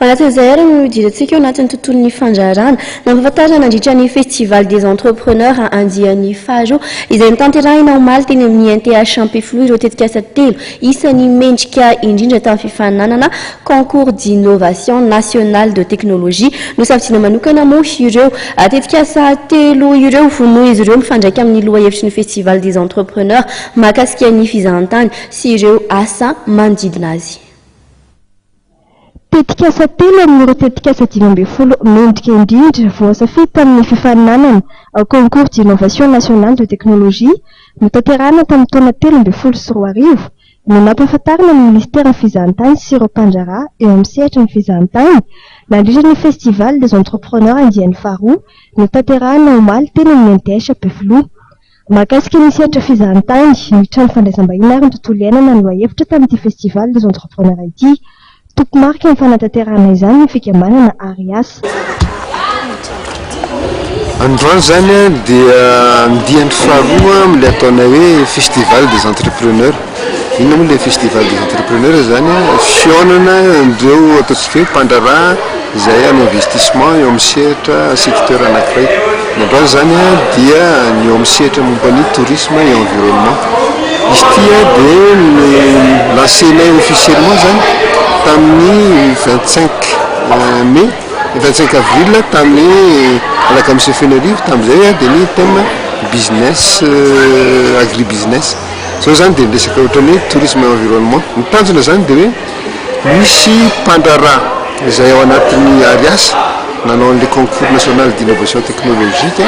Izay ary no dirantsika eo anatin'ny tontolon'ny fandrarana nampahafantarana nandritra ny festival des entrepreneurs andian'ny faharoa izay nitanterahina omaly teny amin'ny NTH Ampefloa ireo tetikasa telo isan'ny mendrika indrindra tamin'ny fifaninanana concours d'innovation nationale de technologie no safidiana manokana moa ireo tetikasa telo ireo vono izy ireo mifandraika amin'ny loha hevitry ny festival des entrepreneurs mahakasika ny fizahantany sy ireo asa manodidina azy. Tetikasa telo amin'ireo tetikasa 5 mendrika indrindra voasafidy tamin'ny fifaninanana concours d'innovation nationale de technologie notanterahana tamin'ny taona 2013 no nampahafantarana ny ministère fizahantany sy ireo mpandraharaha eo amin'ny sehatra ny fizahantany nandritra ny festival des entrepreneurs andian'ny faharoa notanterahana omaly teny amin'ny NTH Ampefloa. Mahakasika ny sehatra fizahantany ny trano fandraisam-bahiny ary ny tontolo iainana no lohahevitra tamin'ity festival des entrepreneurs ity. Topomarika ny fanatanterahana izany ny fikambanana Arias. Androany zany dia andian'ny faharoa am'ilay ataona hoe festival des entrepreneurs. Inona moa ilay festival des entrepreneurs zany fionana andreo ataontsika hoe mpandraharaha izay amin'ny investissement eo amin'ny sehatra secteur anankiray. Androany zany dia ny eo amin'ny sehatra momban'ny tourisme et environnement. Izy ity dia lancénay officiellement zany tamin'ny 25 mai 25 avril tamin'ny alakamisy fenerivo tamin'izay dia ny thème business agribusiness. Zao zany dia resaka ohatran'ny tourisme et environnement. Ny tanjona zany dia hoe misy mpandraharaha izay ao anatin'ny Arias nanao an'ilay concours national d'innovation technologique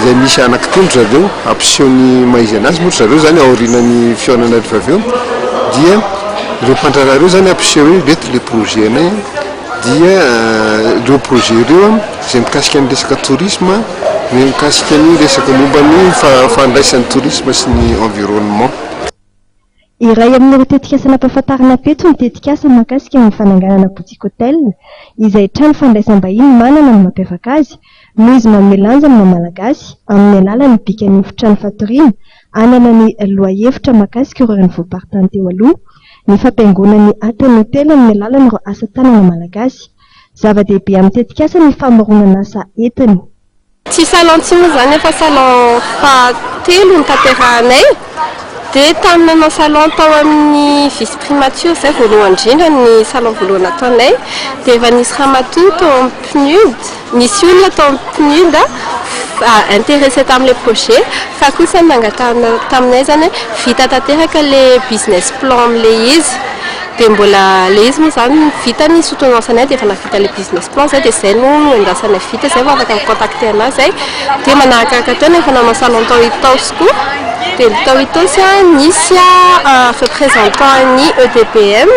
izay misy anankitelo zareo ampisehoany maizy anazy moa zareo zany aorinan'ny fionana rehefa avy eo dia ireo mpandraharaha ireo zany ampiseho hoe reto le projet anay dia ireo projet ireo izay mikasika ny resaka tourisme ny mikasika ny resaka momba ny fandraisan'ny tourisme sy ny environnement. Iray amin'ireo tetikasa nampahafantarana peto ny tetikasa mahakasika ny fananganana boutique hôtel izay trano fandraisam-bahiny manana ny mampiavaka azy noho izy manome lanja amin'ny malagasy amin'ny alalan'ny bikany trano fatoriana anana ny lohahevitra mahakasika ireo nivoapartany teo aloha ny fampiaingonany atany hôtely amin'ny alalan'ny ireo asa tanana malagasy. Zava-dehibe amin'ny tetikasa ny famoronana asa entiny. Tsy salon tsy moa zany efa salon fahatelo ny tanterahanay dia tamin'ny salon tao amin'ny vice primature zay voalohany indrindra ny salon voalohany ataonay dia efa nisy ramatoa tao amin'ny PNUD nisy olona tao amin'ny PNUD intéressé tamin'ilay projet fa kosa nangatahana taminay zany vita tanteraka le business plan amin'ilay izy dia mbola le izy moa zany vita ny soutenansanay dia efa navita le business plan zay dia izay no endasanay vita zay vao afaka micontacter anazy zay dia manahakaraka teo nefa nanao salon tao Itaos koa dia tao Itaos nisy représentant ny EDPM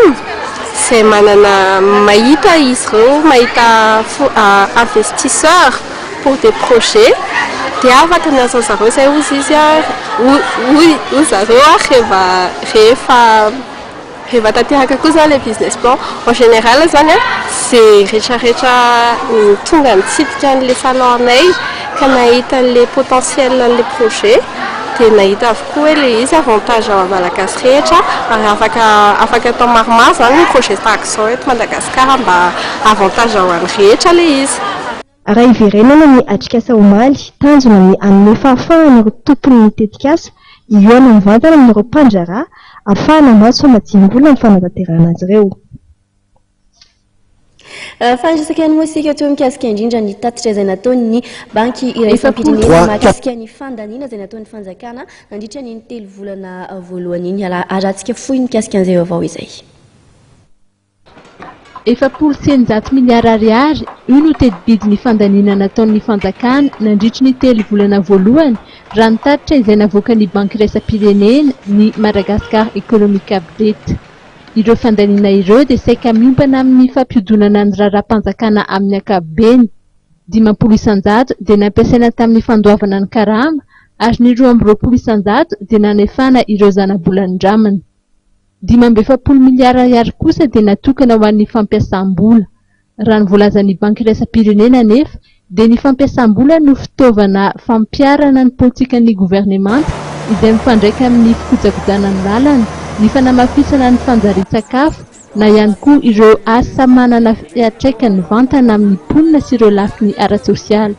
izay manana mahita izy ireo mahita investisseur pour des projets dia afaka miasa zareo zay ozy izy hoy zareo rehefa tanteraka koa zany le business plan en général zany zay rehetrarehetra tonga mitsidika an'le salon anay ka nahita an'le potentiel an'le projet dia nahita avokoa hoe le izy avantage ao malagasy rehetra ary afaka atao maromaro zany ny projet tahaka izao eto Madagasikara mba avantage ao an'ny rehetra le izy. Raha iverenana ny atrikasa omaly tanjona ny amin'ny fahafahana ireo tompon'ny tetikasa ioana mivantana amin'ireo mpandraharaha ahafahana maso madimbola ny fanatanterahana azy ireo. Fandraisaka any moa isika teo mikasika indrindra ny tatitra izay nataony banky iray fampirenena mahakasika ny fandaniana izay nataony fanjakana nandritra ny 3 volana voalohany iny arahantsika fohy mikasika an'izay vaovao izay. 700 miliara ariary io no tedi-bidiny fandaniana nataon'ny fanjakana nandritra ny 3 volana voalohany raha ny tatitra izay navoaka ny banky iraisam-pirenena ny Madagascar Economic Update. Ireo fandaniana ireo dia saika miompana amin'ny fampidonana ny raharaham-panjakana amin'ny ankapobeny. 50 isanjato dia nampiasaina tamin'ny fandoavana ny karama ary ny 20 isanjato dia nanefana ireo zana-bolan-dramana. 50 miliara ariary kosa dia natokana ho an'ny fampiasam-bola. Raha ny voalazan'ny banky iraisam-pirenena nefa dia ny fampiasam-bola no fitaovana fampiarana ny politikan'ny gouvernemanta izay mifandraika amin'ny fikojakojanan'ny lalana, ny fanamafisana ny fanjarian-tsakafo, na ihany koa ireo asa manana fiatraikany vantana amin'ny mponina sy ireo lafiny ara-sosialy.